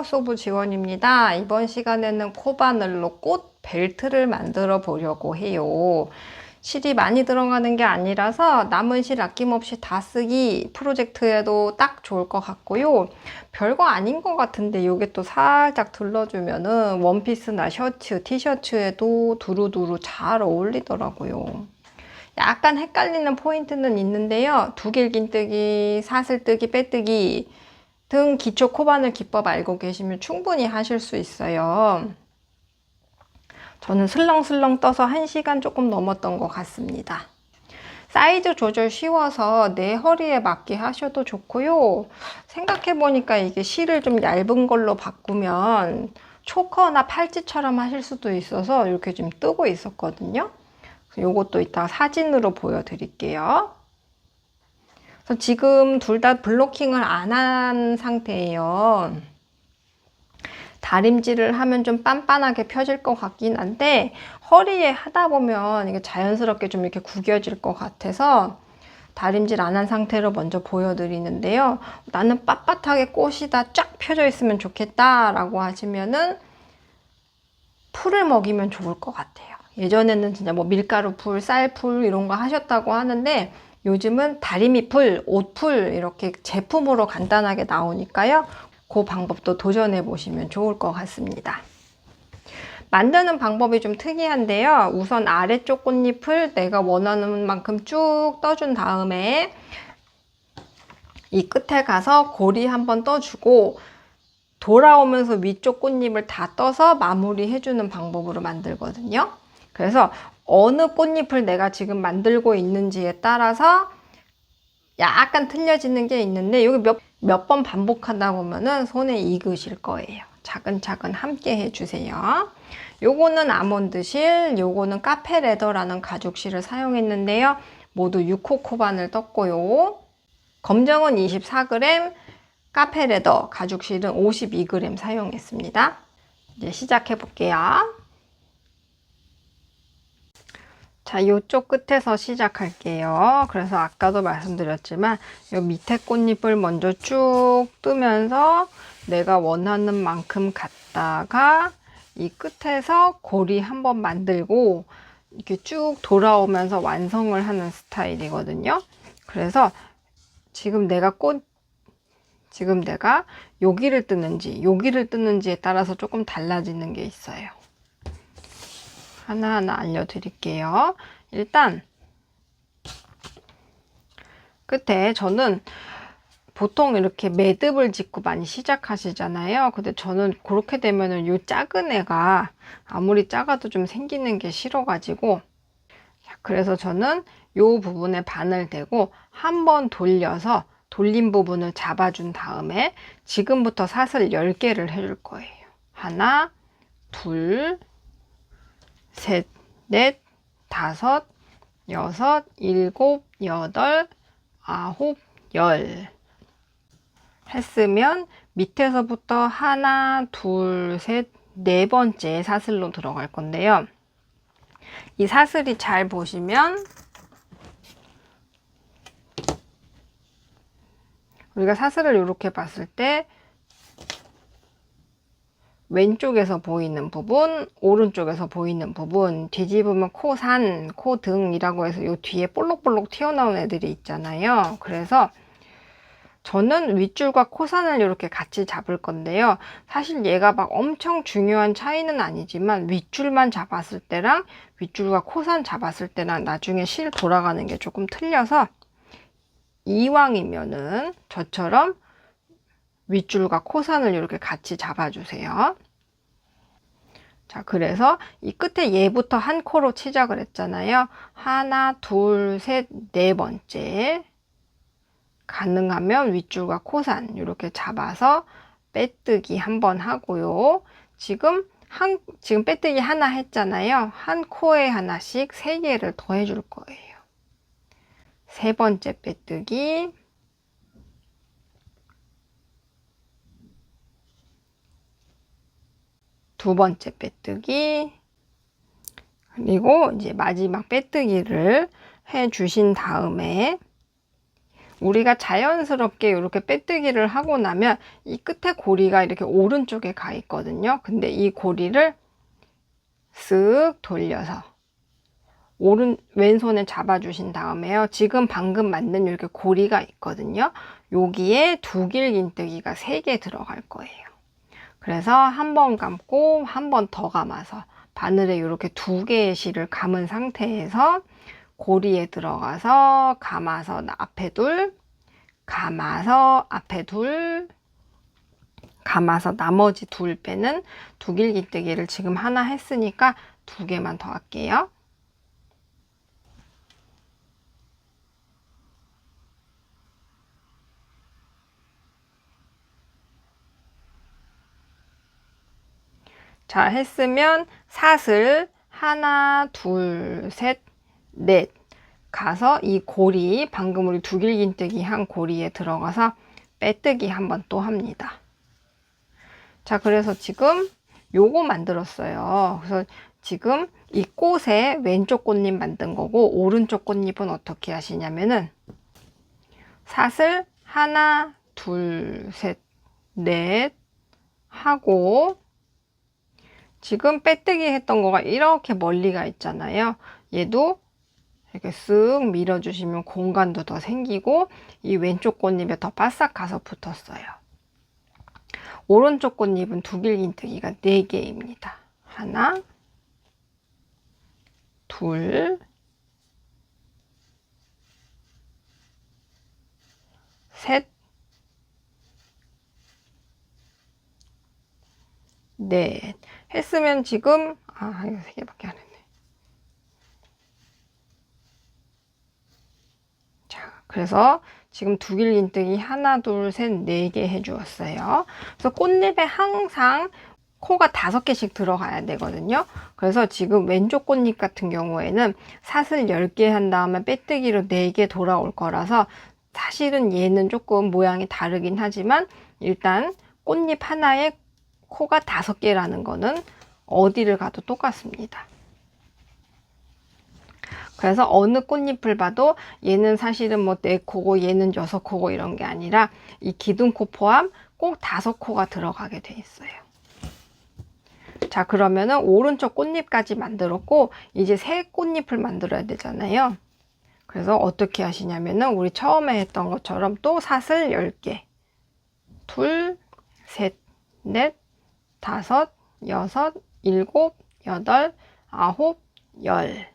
플라워소브 지원입니다. 이번 시간에는 코바늘로 꽃 벨트를 만들어 보려고 해요. 실이 많이 들어가는 게 아니라서 남은 실 아낌없이 다 쓰기 프로젝트에도 딱 좋을 것 같고요. 별거 아닌 것 같은데 이게 또 살짝 둘러주면은 원피스나 셔츠, 티셔츠에도 두루두루 잘 어울리더라고요. 약간 헷갈리는 포인트는 있는데요. 두길긴뜨기, 사슬뜨기, 빼뜨기 등 기초 코바늘 기법 알고 계시면 충분히 하실 수 있어요. 저는 슬렁슬렁 떠서 1시간 조금 넘었던 것 같습니다. 사이즈 조절 쉬워서 내 허리에 맞게 하셔도 좋고요. 생각해보니까 이게 실을 좀 얇은 걸로 바꾸면 초커나 팔찌처럼 하실 수도 있어서 이렇게 좀 뜨고 있었거든요. 요것도 이따 사진으로 보여드릴게요. 그래서 지금 둘 다 블로킹을 안 한 상태예요. 다림질을 하면 좀 빤빤하게 펴질 것 같긴 한데 허리에 하다 보면 이게 자연스럽게 좀 이렇게 구겨질 것 같아서 다림질 안 한 상태로 먼저 보여드리는데요. 나는 빳빳하게 꽃이 다 쫙 펴져 있으면 좋겠다 라고 하시면은 풀을 먹이면 좋을 것 같아요. 예전에는 진짜 뭐 밀가루 풀, 쌀풀 이런 거 하셨다고 하는데 요즘은 다리미 풀, 옷풀 이렇게 제품으로 간단하게 나오니까요. 그 방법도 도전해 보시면 좋을 것 같습니다. 만드는 방법이 좀 특이한데요. 우선 아래쪽 꽃잎을 내가 원하는 만큼 쭉 떠준 다음에 이 끝에 가서 고리 한번 떠주고 돌아오면서 위쪽 꽃잎을 다 떠서 마무리 해주는 방법으로 만들거든요. 그래서 어느 꽃잎을 내가 지금 만들고 있는지에 따라서 약간 틀려지는 게 있는데 여기 몇 번 반복하다 보면은 손에 익으실 거예요. 차근차근 함께 해주세요. 요거는 아몬드실, 요거는 카페레더라는 가죽실을 사용했는데요. 모두 6호 코바늘 떴고요. 검정은 24g, 카페레더 가죽실은 52g 사용했습니다. 이제 시작해 볼게요. 자, 이쪽 끝에서 시작할게요. 그래서 아까도 말씀드렸지만 이 밑에 꽃잎을 먼저 쭉 뜨면서 내가 원하는 만큼 갔다가 이 끝에서 고리 한번 만들고 이렇게 쭉 돌아오면서 완성을 하는 스타일이거든요. 그래서 지금 내가 여기를 뜨는지 여기를 뜨는지에 따라서 조금 달라지는 게 있어요. 하나하나 알려드릴게요. 일단 끝에 저는 보통 이렇게 매듭을 짓고 많이 시작하시잖아요. 근데 저는 그렇게 되면은 요 작은 애가 아무리 작아도 좀 생기는 게 싫어가지고 그래서 저는 요 부분에 바늘 대고 한번 돌려서 돌린 부분을 잡아준 다음에 지금부터 사슬 10개를 해줄 거예요. 하나, 둘, 셋, 넷, 다섯, 여섯, 일곱, 여덟, 아홉, 열 했으면 밑에서부터 하나, 둘, 셋, 네 번째 사슬로 들어갈 건데요. 이 사슬이 잘 보시면 우리가 사슬을 이렇게 봤을 때 왼쪽에서 보이는 부분, 오른쪽에서 보이는 부분, 뒤집으면 코산, 코등이라고 해서 이 뒤에 볼록볼록 튀어나온 애들이 있잖아요. 그래서 저는 윗줄과 코산을 이렇게 같이 잡을 건데요. 사실 얘가 막 엄청 중요한 차이는 아니지만 윗줄만 잡았을 때랑 윗줄과 코산 잡았을 때랑 나중에 실 돌아가는 게 조금 틀려서 이왕이면은 저처럼 윗줄과 코산을 이렇게 같이 잡아주세요. 자, 그래서 이 끝에 얘부터 한 코로 시작을 했잖아요. 하나, 둘, 셋, 네 번째. 가능하면 윗줄과 코산 이렇게 잡아서 빼뜨기 한번 하고요. 지금 빼뜨기 하나 했잖아요. 한 코에 하나씩 3개를 더 해줄 거예요. 세 번째 빼뜨기. 두 번째 빼뜨기, 그리고 이제 마지막 빼뜨기를 해 주신 다음에 우리가 자연스럽게 이렇게 빼뜨기를 하고 나면 이 끝에 고리가 이렇게 오른쪽에 가 있거든요. 근데 이 고리를 쓱 돌려서 왼손에 잡아주신 다음에요. 지금 방금 만든 이렇게 고리가 있거든요. 여기에 두길긴뜨기가 3개 들어갈 거예요. 그래서 한 번 감고 한 번 더 감아서 바늘에 이렇게 2개의 실을 감은 상태에서 고리에 들어가서 감아서 앞에 둘, 감아서 앞에 둘, 감아서 나머지 둘 빼는 두길긴뜨기를 지금 하나 했으니까 2개만 더 할게요. 자, 했으면 사슬 하나, 둘, 셋, 넷 가서 이 고리, 방금 우리 두길긴뜨기 한 고리에 들어가서 빼뜨기 한번 또 합니다. 자, 그래서 지금 요거 만들었어요. 그래서 지금 이 꽃에 왼쪽 꽃잎 만든 거고, 오른쪽 꽃잎은 어떻게 하시냐면은 사슬 하나, 둘, 셋, 넷 하고, 지금 빼뜨기 했던 거가 이렇게 멀리가 있잖아요. 얘도 이렇게 쓱 밀어주시면 공간도 더 생기고 이 왼쪽 꽃잎에 더 바싹 가서 붙었어요. 오른쪽 꽃잎은 두길긴뜨기가 4개입니다. 하나, 둘, 셋, 넷 했으면 지금 이거 3개밖에 안 했네. 자, 그래서 지금 두길긴뜨기 하나, 둘, 셋, 4개 해주었어요. 그래서 꽃잎에 항상 코가 5개씩 들어가야 되거든요. 그래서 지금 왼쪽 꽃잎 같은 경우에는 사슬 10개 한 다음에 빼뜨기로 4개 돌아올 거라서 사실은 얘는 조금 모양이 다르긴 하지만 일단 꽃잎 하나에 코가 5개라는 거는 어디를 가도 똑같습니다. 그래서 어느 꽃잎을 봐도 얘는 사실은 뭐 4코고 얘는 6코고 이런 게 아니라 이 기둥코 포함 꼭 5코가 들어가게 돼 있어요. 자, 그러면은 오른쪽 꽃잎까지 만들었고 이제 새 꽃잎을 만들어야 되잖아요. 그래서 어떻게 하시냐면은 우리 처음에 했던 것처럼 또 사슬 10개, 둘, 셋, 넷, 5, 6, 7, 8, 9, 10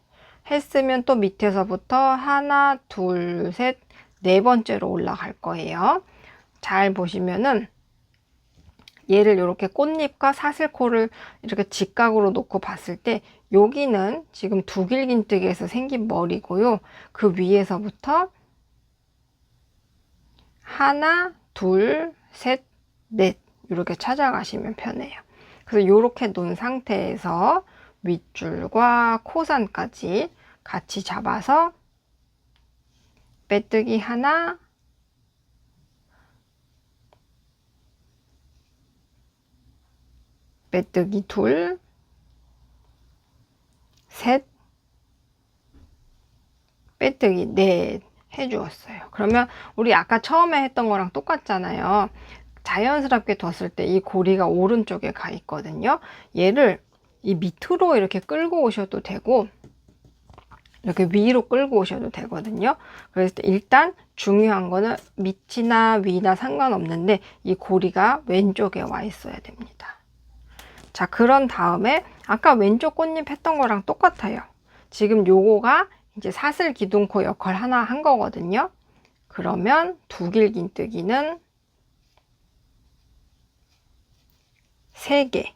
했으면 또 밑에서부터 하나, 둘, 셋, 4번째로 올라갈 거예요. 잘 보시면은 얘를 이렇게 꽃잎과 사슬코를 이렇게 직각으로 놓고 봤을 때 여기는 지금 두길긴뜨기에서 생긴 머리고요. 그 위에서부터 하나, 둘, 셋, 넷 이렇게 찾아가시면 편해요. 그래서 이렇게 놓은 상태에서 윗줄과 코산까지 같이 잡아서 빼뜨기 하나, 빼뜨기 둘, 셋, 빼뜨기 넷 해주었어요. 그러면 우리 아까 처음에 했던 거랑 똑같잖아요. 자연스럽게 뒀을 때 이 고리가 오른쪽에 가 있거든요. 얘를 이 밑으로 이렇게 끌고 오셔도 되고 이렇게 위로 끌고 오셔도 되거든요. 그래서 일단 중요한 거는 밑이나 위나 상관없는데 이 고리가 왼쪽에 와 있어야 됩니다. 자, 그런 다음에 아까 왼쪽 꽃잎 했던 거랑 똑같아요. 지금 요거가 이제 사슬 기둥코 역할 하나 한 거거든요. 그러면 두길긴뜨기는 3개.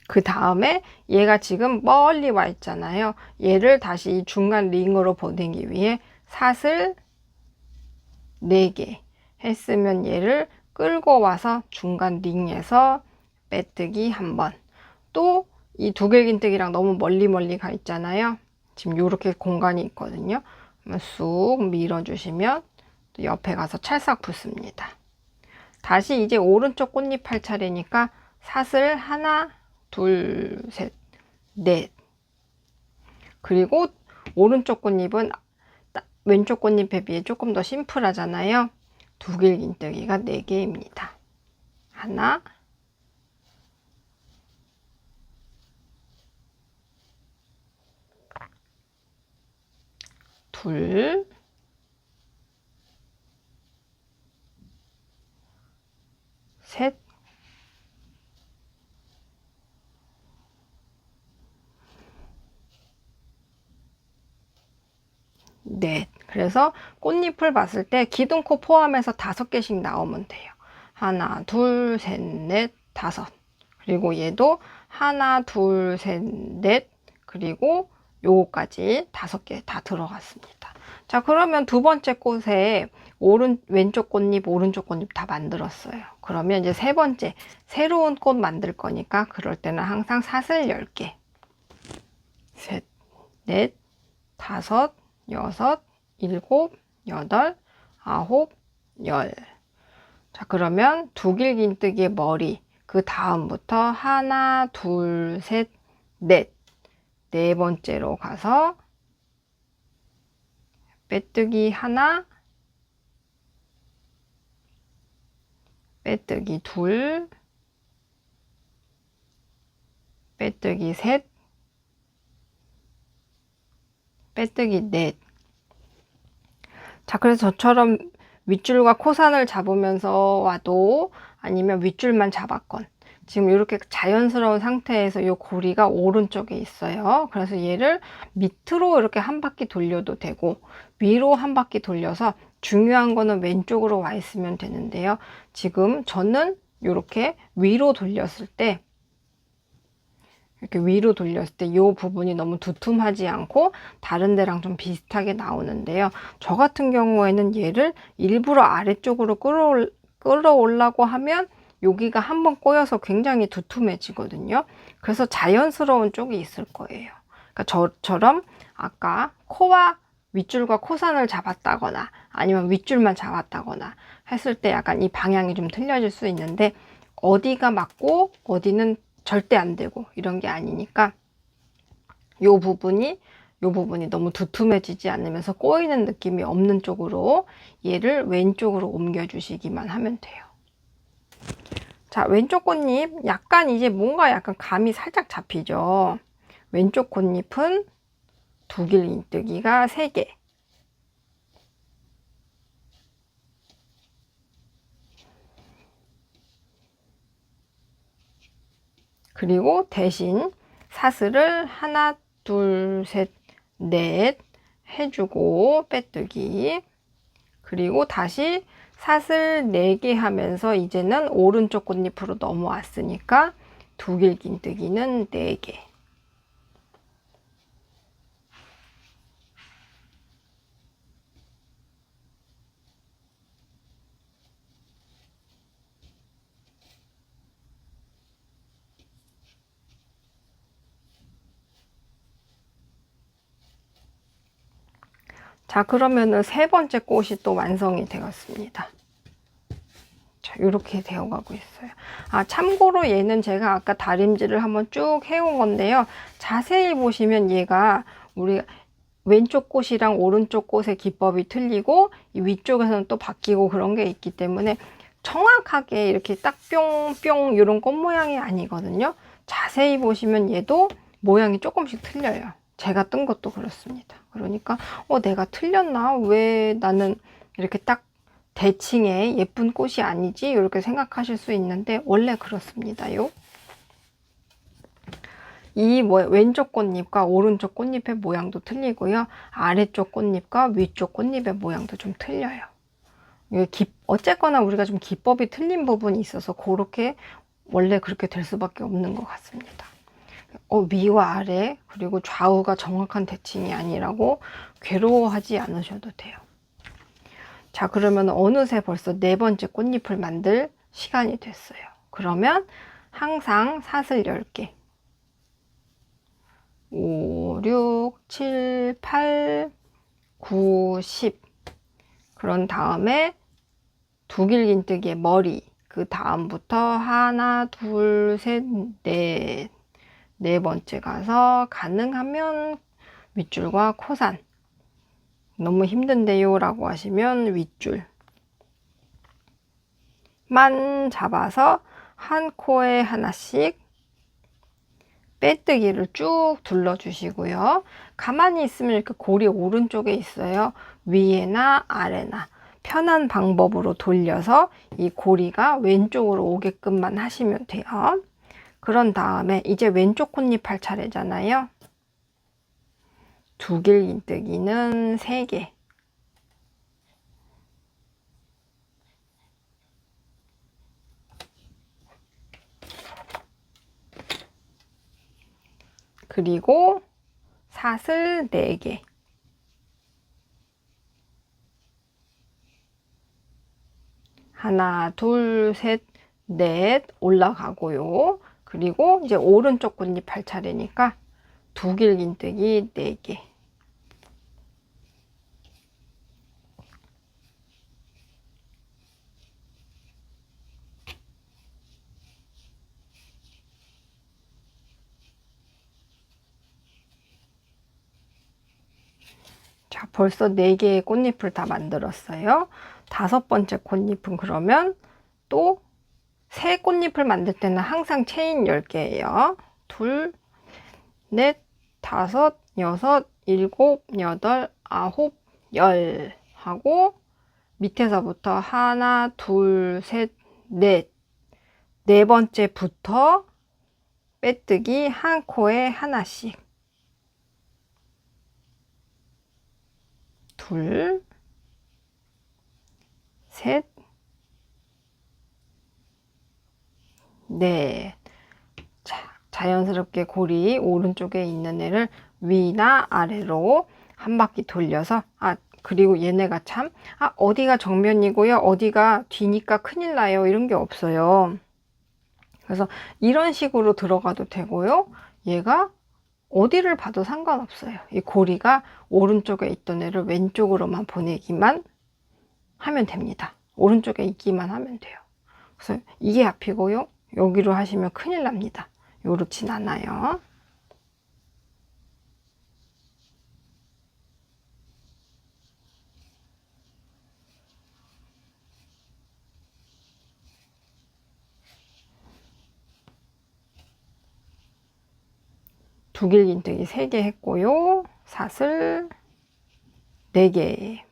그 다음에 얘가 지금 멀리 와 있잖아요. 얘를 다시 중간 링으로 보내기 위해 사슬 4개 했으면 얘를 끌고 와서 중간 링에서 빼뜨기 한번. 또 이 두길긴뜨기랑 너무 멀리 가 있잖아요. 지금 이렇게 공간이 있거든요. 쑥 밀어주시면 또 옆에 가서 찰싹 붙습니다. 다시 이제 오른쪽 꽃잎 할 차례니까 사슬 하나, 둘, 셋, 넷. 그리고 오른쪽 꽃잎은 왼쪽 꽃잎에 비해 조금 더 심플하잖아요. 두길긴뜨기가 4개입니다. 하나, 둘, 셋, 넷. 그래서 꽃잎을 봤을 때 기둥코 포함해서 5개씩 나오면 돼요. 하나, 둘, 셋, 넷, 5. 그리고 얘도 하나, 둘, 셋, 넷. 그리고 요거까지 5개 다 들어갔습니다. 자, 그러면 두 번째 꽃에 왼쪽 꽃잎, 오른쪽 꽃잎 다 만들었어요. 그러면 이제 세 번째 새로운 꽃 만들 거니까 그럴 때는 항상 사슬 10개. 셋, 넷, 5, 6, 7, 8, 9, 10. 자, 그러면 두길긴뜨기의 머리, 그 다음부터 하나, 둘, 셋, 넷. 4번째로 가서 빼뜨기 하나, 빼뜨기 둘, 빼뜨기 셋, 빼뜨기 넷. 자, 그래서 저처럼 윗줄과 코산을 잡으면서 와도 아니면 윗줄만 잡았건 지금 이렇게 자연스러운 상태에서 이 고리가 오른쪽에 있어요. 그래서 얘를 밑으로 이렇게 한 바퀴 돌려도 되고 위로 한 바퀴 돌려서 중요한 거는 왼쪽으로 와 있으면 되는데요. 지금 저는 이렇게 위로 돌렸을 때 이렇게 위로 돌렸을 때 이 부분이 너무 두툼하지 않고 다른 데랑 좀 비슷하게 나오는데요. 저 같은 경우에는 얘를 일부러 아래쪽으로 끌어올라고 하면 여기가 한번 꼬여서 굉장히 두툼해지거든요. 그래서 자연스러운 쪽이 있을 거예요. 그러니까 저처럼 아까 코와 윗줄과 코산을 잡았다거나 아니면 윗줄만 잡았다거나 했을 때 약간 이 방향이 좀 틀려질 수 있는데 어디가 맞고 어디는 절대 안 되고 이런 게 아니니까 요 부분이 너무 두툼해지지 않으면서 꼬이는 느낌이 없는 쪽으로 얘를 왼쪽으로 옮겨 주시기만 하면 돼요. 자, 왼쪽 꽃잎 약간 이제 뭔가 약간 감이 살짝 잡히죠. 왼쪽 꽃잎은 두길긴뜨기가 3개. 그리고 대신 사슬을 하나, 둘, 셋, 넷 해주고 빼뜨기. 그리고 다시 사슬 4개 하면서 이제는 오른쪽 꽃잎으로 넘어왔으니까 두길긴뜨기는 4개. 자, 그러면은 3번째 꽃이 또 완성이 되었습니다. 자, 이렇게 되어가고 있어요. 아, 참고로 얘는 제가 아까 다림질을 한번 쭉 해온 건데요. 자세히 보시면 얘가 우리 왼쪽 꽃이랑 오른쪽 꽃의 기법이 틀리고 이 위쪽에서는 또 바뀌고 그런 게 있기 때문에 정확하게 이렇게 딱 뿅뿅 이런 꽃 모양이 아니거든요. 자세히 보시면 얘도 모양이 조금씩 틀려요. 제가 뜬 것도 그렇습니다. 그러니까 내가 틀렸나? 왜 나는 이렇게 딱 대칭의 예쁜 꽃이 아니지? 이렇게 생각하실 수 있는데 원래 그렇습니다요. 이 왼쪽 꽃잎과 오른쪽 꽃잎의 모양도 틀리고요. 아래쪽 꽃잎과 위쪽 꽃잎의 모양도 좀 틀려요. 어쨌거나 우리가 좀 기법이 틀린 부분이 있어서 그렇게 원래 그렇게 될 수밖에 없는 것 같습니다. 위와 아래 그리고 좌우가 정확한 대칭이 아니라고 괴로워하지 않으셔도 돼요. 자, 그러면 어느새 벌써 4번째 꽃잎을 만들 시간이 됐어요. 그러면 항상 사슬 10개 5, 6, 7, 8, 9, 10 그런 다음에 두길긴뜨기의 머리 그 다음부터 하나, 둘, 셋, 넷 네 번째 가서 가능하면 윗줄과 코산, 너무 힘든데요 라고 하시면 윗줄만 잡아서 한 코에 하나씩 빼뜨기를 쭉 둘러주시고요. 가만히 있으면 이렇게 골이 오른쪽에 있어요. 위에나 아래나 편한 방법으로 돌려서 이 고리가 왼쪽으로 오게끔만 하시면 돼요. 그런 다음에 이제 왼쪽 콧잎 할 차례잖아요. 두 길긴뜨기는 3개. 그리고 사슬 4개. 하나, 둘, 셋, 넷 올라가고요. 그리고 이제 오른쪽 꽃잎 할 차례니까 두 길긴뜨기 4개. 자, 벌써 4개의 꽃잎을 다 만들었어요. 5번째 꽃잎은 그러면 또 새 꽃잎을 만들 때는 항상 체인 10개예요. 둘, 넷, 다섯, 여섯, 일곱, 여덟, 아홉, 열 하고 밑에서부터 하나, 둘, 셋, 넷. 네 번째부터 빼뜨기 한 코에 하나씩. 둘, 셋, 넷. 자, 자연스럽게 고리 오른쪽에 있는 애를 위나 아래로 한 바퀴 돌려서, 그리고 얘네가 참, 어디가 정면이고요, 어디가 뒤니까 큰일 나요, 이런 게 없어요. 그래서 이런 식으로 들어가도 되고요. 얘가 어디를 봐도 상관없어요. 이 고리가 오른쪽에 있던 애를 왼쪽으로만 보내기만 하면 됩니다. 오른쪽에 있기만 하면 돼요. 그래서 이게 앞이고요. 여기로 하시면 큰일 납니다. 요렇진 않아요. 두 길긴뜨기 3개 했고요. 사슬 4개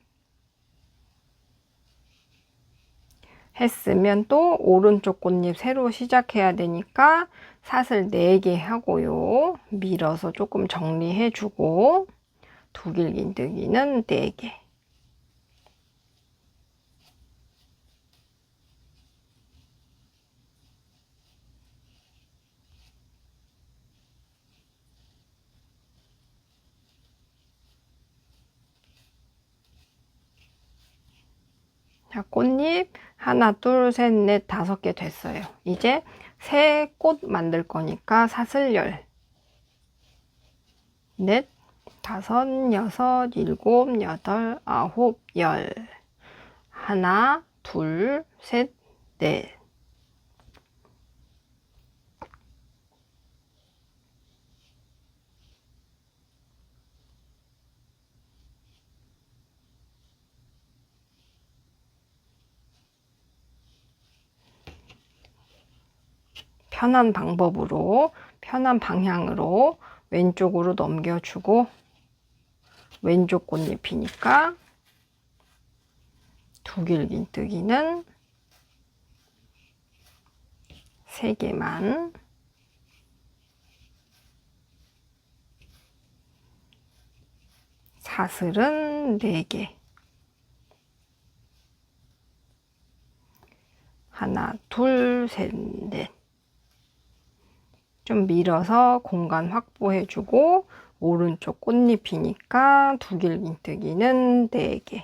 했으면 또 오른쪽 꽃잎 새로 시작해야 되니까 사슬 4개 하고요. 밀어서 조금 정리해 주고 두 길긴뜨기는 4개. 자, 꽃잎 하나, 둘, 셋, 넷, 5개 됐어요. 이제 새 꽃 만들 거니까 사슬 10. 넷, 다섯, 여섯, 일곱, 여덟, 아홉, 열. 하나, 둘, 셋, 넷. 편한 방법으로, 편한 방향으로 왼쪽으로 넘겨주고, 왼쪽 꽃잎이니까 두 길긴뜨기는 3개만. 사슬은 4개. 하나, 둘, 셋, 넷. 좀 밀어서 공간 확보해주고, 오른쪽 꽃잎이니까 두 길긴뜨기는 4개.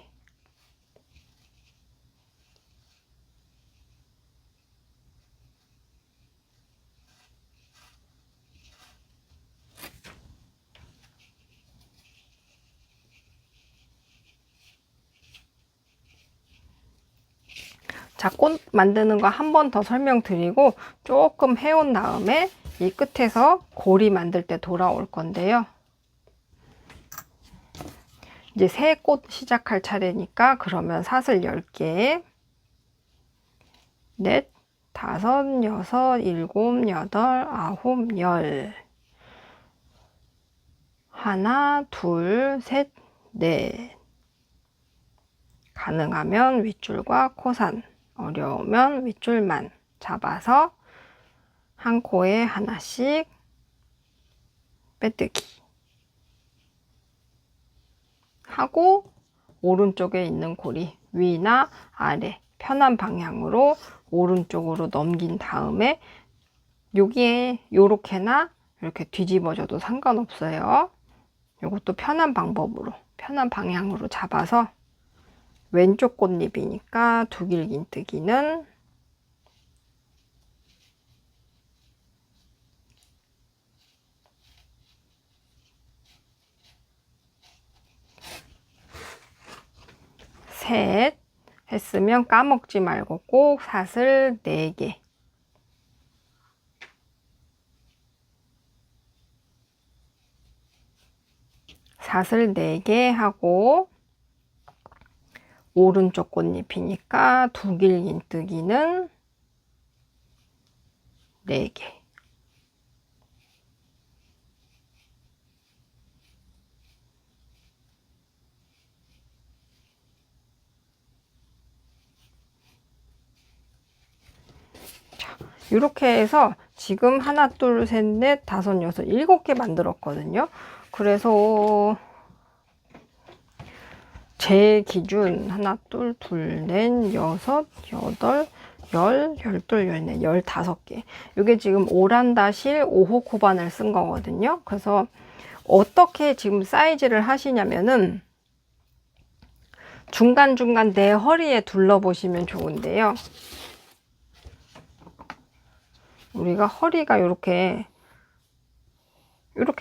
자, 꽃 만드는 거 한 번 더 설명드리고 조금 해온 다음에 이 끝에서 고리 만들 때 돌아올 건데요. 이제 새 꽃 시작할 차례니까 그러면 사슬 10개, 넷, 다섯, 여섯, 일곱, 여덟, 아홉, 열. 하나, 둘, 셋, 넷. 가능하면 윗줄과 코산, 어려우면 윗줄만 잡아서 한 코에 하나씩 빼뜨기 하고, 오른쪽에 있는 고리 위나 아래 편한 방향으로 오른쪽으로 넘긴 다음에 여기에 요렇게나 이렇게 뒤집어져도 상관없어요. 이것도 편한 방법으로, 편한 방향으로 잡아서 왼쪽 꽃잎이니까 두길긴뜨기는 셋 했으면 까먹지 말고 꼭 사슬 4개. 사슬 4개 하고, 오른쪽 꽃잎이니까 두길긴뜨기는 4개. 이렇게 해서 지금 하나, 둘, 셋, 넷, 다섯, 여섯, 7개 만들었거든요. 그래서 제 기준 하나, 둘, 둘, 넷, 여섯, 여덟, 열, 열둘, 열넷, 15개. 이게 지금 오란다실 5호 코반을 쓴 거거든요. 그래서 어떻게 지금 사이즈를 하시냐면은 중간중간 내 허리에 둘러보시면 좋은데요. 우리가 허리가 이렇게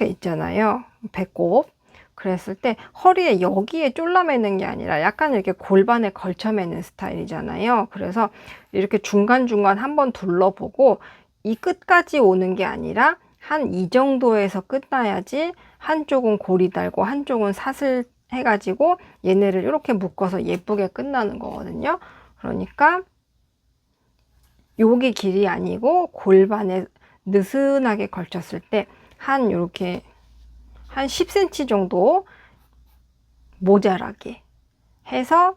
있잖아요. 배꼽. 그랬을 때 허리에 여기에 쫄라매는 게 아니라 약간 이렇게 골반에 걸쳐매는 스타일이잖아요. 그래서 이렇게 중간중간 한번 둘러보고 이 끝까지 오는 게 아니라 한 이 정도에서 끝나야지 한쪽은 고리 달고 한쪽은 사슬 해가지고 얘네를 이렇게 묶어서 예쁘게 끝나는 거거든요. 그러니까 여기 길이 아니고 골반에 느슨하게 걸쳤을 때 한 이렇게 한 10cm 정도 모자라게 해서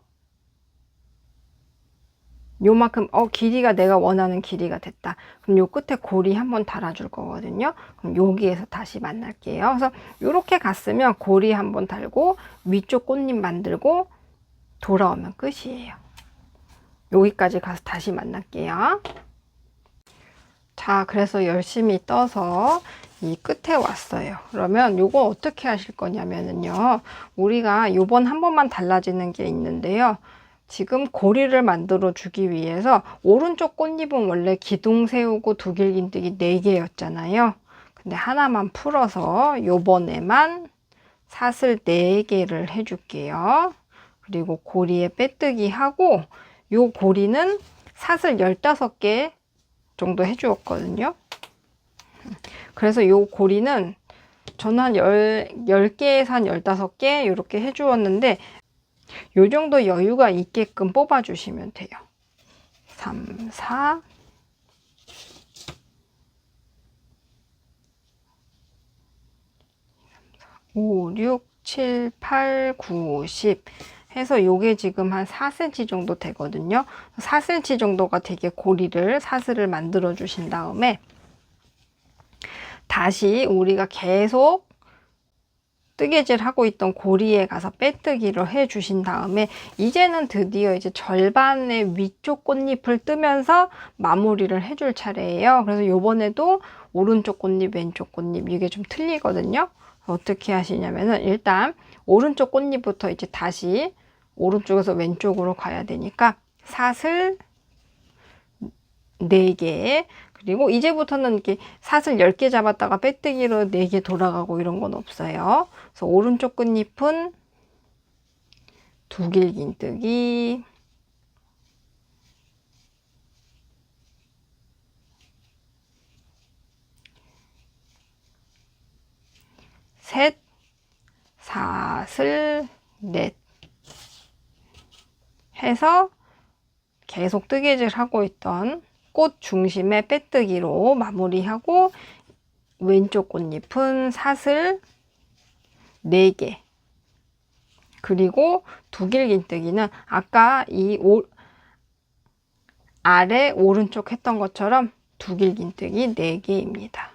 요만큼 길이가 내가 원하는 길이가 됐다. 그럼 요 끝에 고리 한번 달아줄 거거든요. 그럼 여기에서 다시 만날게요. 그래서 이렇게 갔으면 고리 한번 달고 위쪽 꽃잎 만들고 돌아오면 끝이에요. 여기까지 가서 다시 만날게요. 자, 그래서 열심히 떠서 이 끝에 왔어요. 그러면 요거 어떻게 하실 거냐면요. 우리가 요번 한 번만 달라지는 게 있는데요. 지금 고리를 만들어 주기 위해서 오른쪽 꽃잎은 원래 기둥 세우고 두길긴뜨기 4개였잖아요. 근데 하나만 풀어서 요번에만 사슬 4개를 해줄게요. 그리고 고리에 빼뜨기 하고, 요 고리는 사슬 15개 정도 해주었거든요. 그래서 요 고리는 저는 한 10개에서 한 15개 이렇게 해주었는데 요 정도 여유가 있게끔 뽑아주시면 돼요. 3, 4, 5, 6, 7, 8, 9, 10 해서 요게 지금 한 4cm 정도 되거든요. 4cm 정도가 되게 고리를 사슬을 만들어 주신 다음에 다시 우리가 계속 뜨개질 하고 있던 고리에 가서 빼뜨기를 해 주신 다음에 이제는 드디어 이제 절반의 위쪽 꽃잎을 뜨면서 마무리를 해줄 차례예요. 그래서 요번에도 오른쪽 꽃잎, 왼쪽 꽃잎 이게 좀 틀리거든요. 어떻게 하시냐면은 일단 오른쪽 꽃잎부터 이제 다시 오른쪽에서 왼쪽으로 가야 되니까 사슬 4개, 그리고 이제부터는 이렇게 사슬 10개 잡았다가 빼뜨기로 4개 돌아가고 이런 건 없어요. 그래서 오른쪽 끝잎은 두길긴뜨기, 셋, 사슬, 넷 해서 계속 뜨개질 하고 있던 꽃 중심의 빼뜨기로 마무리하고, 왼쪽 꽃잎은 사슬 4개, 그리고 두길긴뜨기는 아까 아래 오른쪽 했던 것처럼 두길긴뜨기 4개입니다.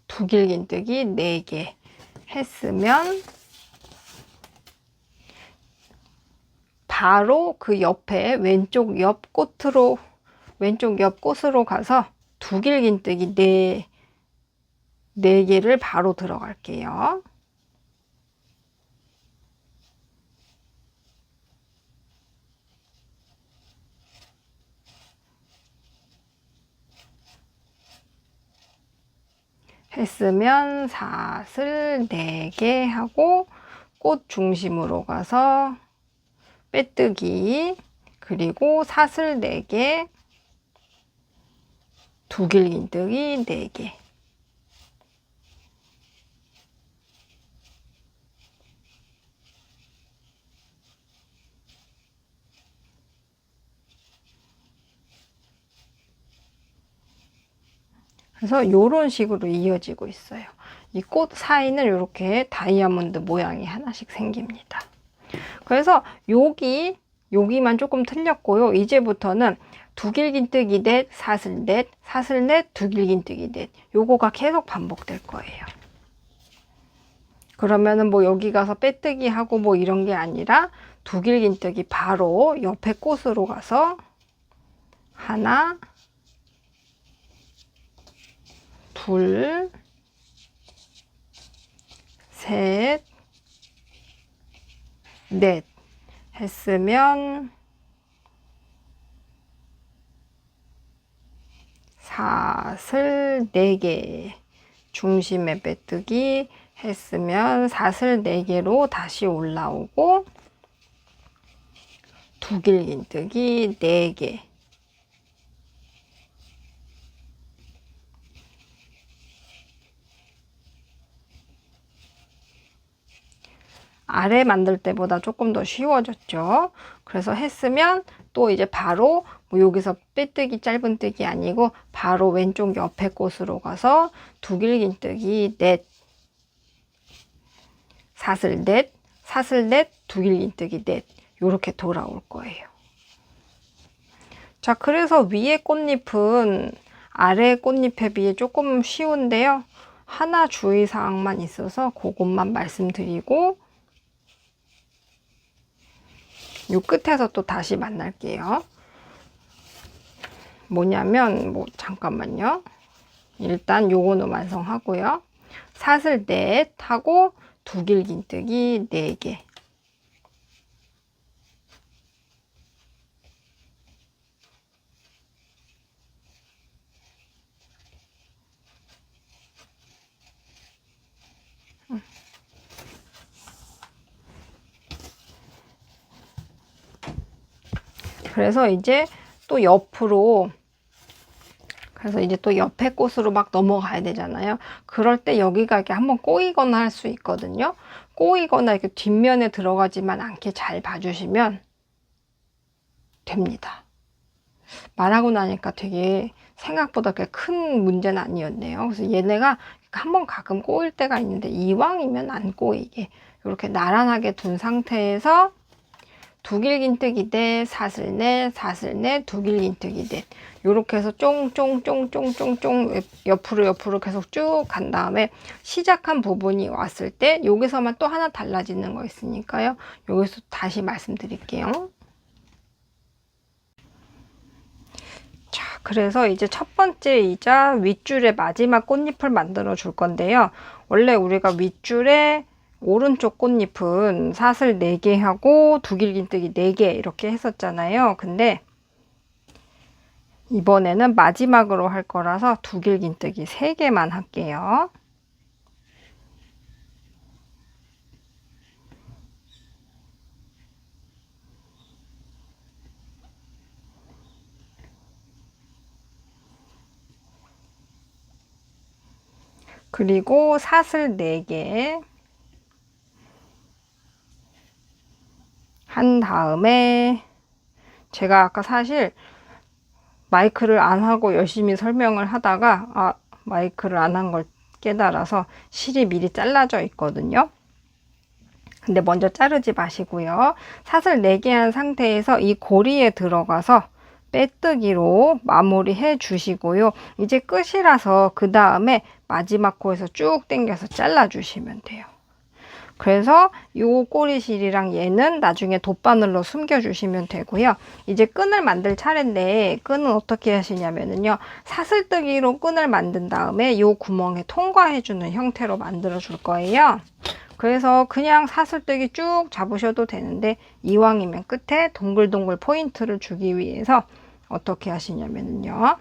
두길긴뜨기 4개 했으면 바로 그 옆에 왼쪽 옆 꽃으로 가서 두길긴뜨기 4개를 바로 들어갈게요. 했으면 사슬 4개 하고 꽃 중심으로 가서 빼뜨기, 그리고 사슬 4개, 두길긴뜨기 4개. 그래서 이런 식으로 이어지고 있어요. 이 꽃 사이는 이렇게 다이아몬드 모양이 하나씩 생깁니다. 그래서 여기만 조금 틀렸고요. 이제부터는 두길긴뜨기 넷, 사슬 넷, 사슬 넷, 두길긴뜨기 넷, 요거가 계속 반복될 거예요. 그러면은 뭐 여기 가서 빼뜨기 하고 뭐 이런 게 아니라 두길긴뜨기 바로 옆에 꽃으로 가서 하나, 둘, 셋, 넷 했으면 사슬 4개, 중심에 빼뜨기 했으면 사슬 4개로 다시 올라오고, 두길긴뜨기 4개, 아래 만들 때보다 조금 더 쉬워졌죠. 그래서 했으면 또 이제 바로 뭐 여기서 빼뜨기 짧은뜨기 아니고 바로 왼쪽 옆에 꽃으로 가서 두길긴뜨기 넷, 사슬 넷, 사슬 넷, 두길긴뜨기 넷, 요렇게 돌아올 거예요. 자, 그래서 위에 꽃잎은 아래 꽃잎에 비해 조금 쉬운데요. 하나 주의사항만 있어서 그것만 말씀드리고, 요 끝에서 또 다시 만날게요. 뭐냐면, 잠깐만요. 일단 요거는 완성하고요. 사슬 넷 하고 두길긴뜨기 4개. 그래서 이제 또 옆으로, 그래서 이제 또 옆에 꽃으로 막 넘어가야 되잖아요. 그럴 때 여기가 이렇게 한번 꼬이거나 할 수 있거든요. 꼬이거나 이렇게 뒷면에 들어가지만 않게 잘 봐주시면 됩니다. 말하고 나니까 되게 생각보다 그렇게 큰 문제는 아니었네요. 그래서 얘네가 한번 가끔 꼬일 때가 있는데 이왕이면 안 꼬이게 이렇게 나란하게 둔 상태에서 두길긴뜨기 넷, 사슬 넷, 사슬 넷, 두길긴뜨기 넷, 요렇게 해서 쫑쫑쫑쫑쫑쫑 옆으로 계속 쭉 간 다음에 시작한 부분이 왔을 때 여기서만 또 하나 달라지는 거 있으니까요. 여기서 다시 말씀드릴게요. 자, 그래서 이제 첫 번째이자 윗줄의 마지막 꽃잎을 만들어 줄 건데요. 원래 우리가 윗줄에 오른쪽 꽃잎은 사슬 4개 하고 두길긴뜨기 4개 이렇게 했었잖아요. 근데 이번에는 마지막으로 할 거라서 두길긴뜨기 3개만 할게요. 그리고 사슬 4개 한 다음에 제가 아까 사실 마이크를 안 하고 열심히 설명을 하다가 마이크를 안 한 걸 깨달아서 실이 미리 잘라져 있거든요. 근데 먼저 자르지 마시고요. 사슬 4개 한 상태에서 이 고리에 들어가서 빼뜨기로 마무리해 주시고요. 이제 끝이라서 그 다음에 마지막 코에서 쭉 당겨서 잘라 주시면 돼요. 그래서 이 꼬리실이랑 얘는 나중에 돗바늘로 숨겨 주시면 되고요. 이제 끈을 만들 차례인데 끈은 어떻게 하시냐면요. 사슬뜨기로 끈을 만든 다음에 이 구멍에 통과해 주는 형태로 만들어 줄 거예요. 그래서 그냥 사슬뜨기 쭉 잡으셔도 되는데 이왕이면 끝에 동글동글 포인트를 주기 위해서 어떻게 하시냐면요.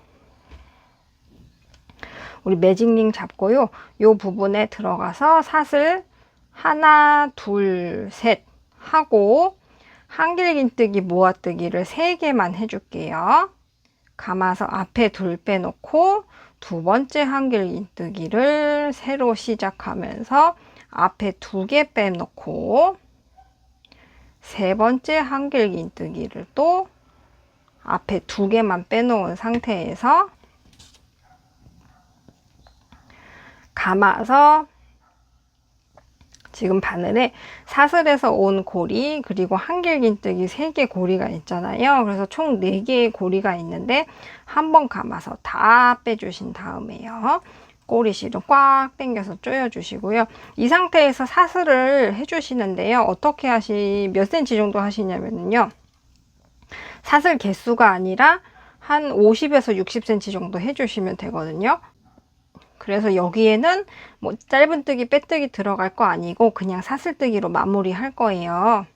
우리 매직링 잡고요. 이 부분에 들어가서 사슬 하나, 둘, 셋 하고 한길긴뜨기, 모아뜨기를 3개만 해줄게요. 감아서 앞에 둘 빼놓고 두 번째 한길긴뜨기를 새로 시작하면서 앞에 2개 빼놓고 세 번째 한길긴뜨기를 또 앞에 2개만 빼놓은 상태에서 감아서 지금 바늘에 사슬에서 온 고리 그리고 한길긴뜨기 3개 고리가 있잖아요. 그래서 총 4개의 고리가 있는데 한번 감아서 다 빼주신 다음에요. 꼬리실을 꽉 당겨서 조여주시고요. 이 상태에서 사슬을 해주시는데요. 어떻게 몇 센치 정도 하시냐면요. 사슬 개수가 아니라 한 50에서 60cm 정도 해주시면 되거든요. 그래서 여기에는 뭐 짧은뜨기, 빼뜨기 들어갈 거 아니고 그냥 사슬뜨기로 마무리 할 거예요.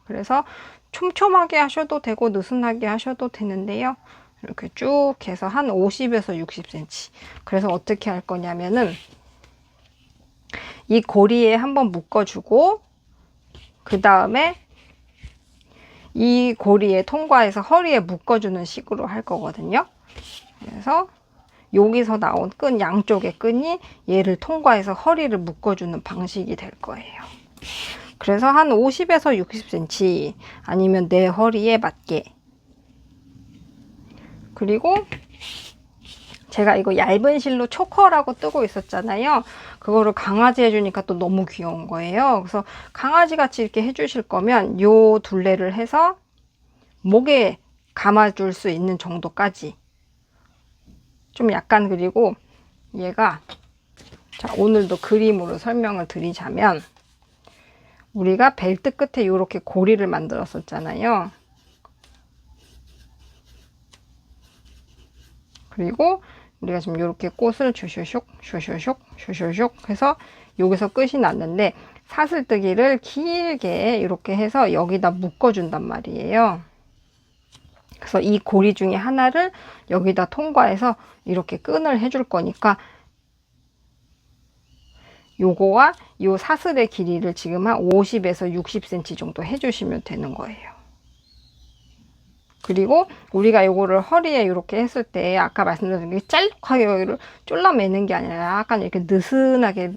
그래서 촘촘하게 하셔도 되고 느슨하게 하셔도 되는데요. 이렇게 쭉 해서 한 50에서 60cm. 그래서 어떻게 할 거냐면은 이 고리에 한번 묶어주고 그 다음에 이 고리에 통과해서 허리에 묶어주는 식으로 할 거거든요. 그래서 여기서 나온 끈, 양쪽의 끈이 얘를 통과해서 허리를 묶어주는 방식이 될 거예요. 그래서 한 50에서 60cm 아니면 내 허리에 맞게. 그리고 제가 이거 얇은 실로 초커라고 뜨고 있었잖아요. 그거를 강아지 해주니까 또 너무 귀여운 거예요. 그래서 강아지 같이 이렇게 해주실 거면 요 둘레를 해서 목에 감아줄 수 있는 정도까지 좀 약간. 그리고 얘가 자 오늘도 그림으로 설명을 드리자면 우리가 벨트 끝에 이렇게 고리를 만들었었잖아요. 그리고 우리가 지금 이렇게 꽃을 슈슈슉 슈슈슉 슈슈슉 해서 여기서 끝이 났는데 사슬뜨기를 길게 이렇게 해서 여기다 묶어준단 말이에요. 그래서 이 고리 중에 하나를 여기다 통과해서 이렇게 끈을 해줄 거니까 요거와 요 사슬의 길이를 지금 한 50에서 60cm 정도 해주시면 되는 거예요. 그리고 우리가 요거를 허리에 이렇게 했을 때 아까 말씀드린 게 짤록하게 여기를 쫄라매는 게 아니라 약간 이렇게 느슨하게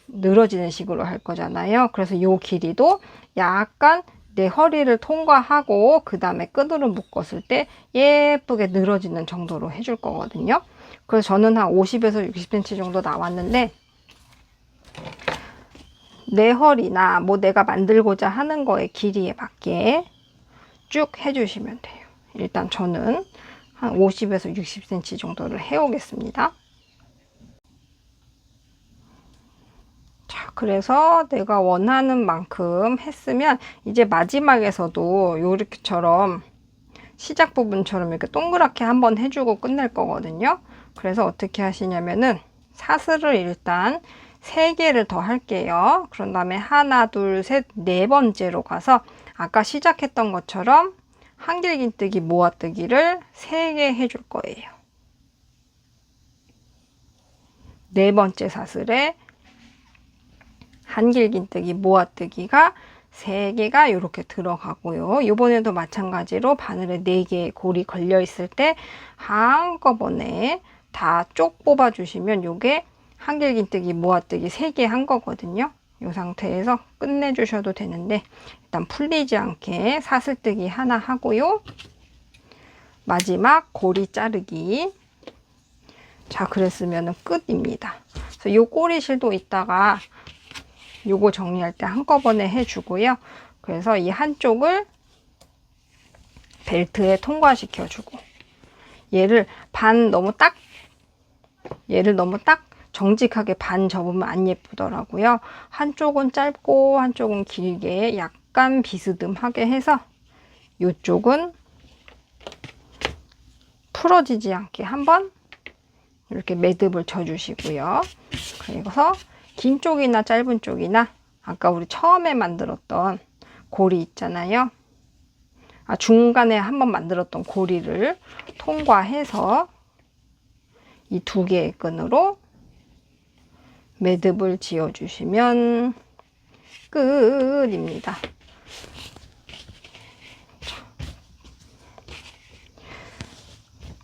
늘어지는 식으로 할 거잖아요. 그래서 요 길이도 약간 내 허리를 통과하고 그 다음에 끈으로 묶었을 때 예쁘게 늘어지는 정도로 해줄 거거든요. 그래서 저는 한 50에서 60cm 정도 나왔는데 내 허리나 뭐 내가 만들고자 하는 거의 길이에 맞게 쭉 해주시면 돼요. 일단 저는 한 50에서 60cm 정도를 해오겠습니다. 자, 그래서 내가 원하는 만큼 했으면 이제 마지막에서도 요렇게처럼 시작 부분처럼 이렇게 동그랗게 한번 해주고 끝낼 거거든요. 그래서 어떻게 하시냐면은 사슬을 일단 3개를 더 할게요. 그런 다음에 하나, 둘, 셋, 4번째로 가서 아까 시작했던 것처럼 한길긴뜨기, 모아뜨기를 3개 해줄 거예요. 4번째 사슬에 한길긴뜨기, 모아뜨기가 3개가 이렇게 들어가고요. 이번에도 마찬가지로 바늘에 4개의 골이 걸려 있을 때 한꺼번에 다 쪽 뽑아 주시면 요게 한길긴뜨기, 모아뜨기 3개 한 거거든요. 이 상태에서 끝내주셔도 되는데 일단 풀리지 않게 사슬뜨기 하나 하고요. 마지막 고리 자르기. 자, 그랬으면 끝입니다. 그래서 요 꼬리실도 이따가 요거 정리할 때 한꺼번에 해주고요. 그래서 이 한쪽을 벨트에 통과시켜주고 얘를 너무 딱 정직하게 반 접으면 안 예쁘더라고요. 한쪽은 짧고 한쪽은 길게 약간 비스듬하게 해서 이쪽은 풀어지지 않게 한번 이렇게 매듭을 쳐주시고요. 그래서 긴 쪽이나 짧은 쪽이나 아까 우리 처음에 만들었던 고리 있잖아요. 중간에 한번 만들었던 고리를 통과해서 이 2개의 끈으로 매듭을 지어주시면 끝입니다.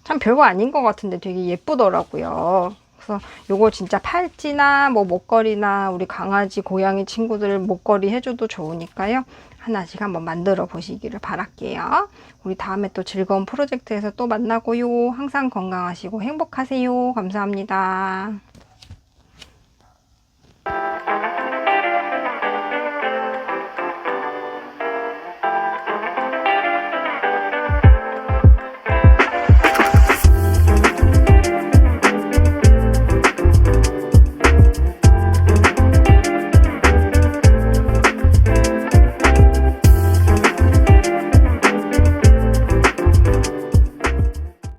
참 별거 아닌 것 같은데 되게 예쁘더라고요. 그래서 요거 진짜 팔찌나 뭐 목걸이나 우리 강아지, 고양이 친구들 목걸이 해줘도 좋으니까요. 하나씩 한번 만들어 보시기를 바랄게요. 우리 다음에 또 즐거운 프로젝트에서 또 만나고요. 항상 건강하시고 행복하세요. 감사합니다.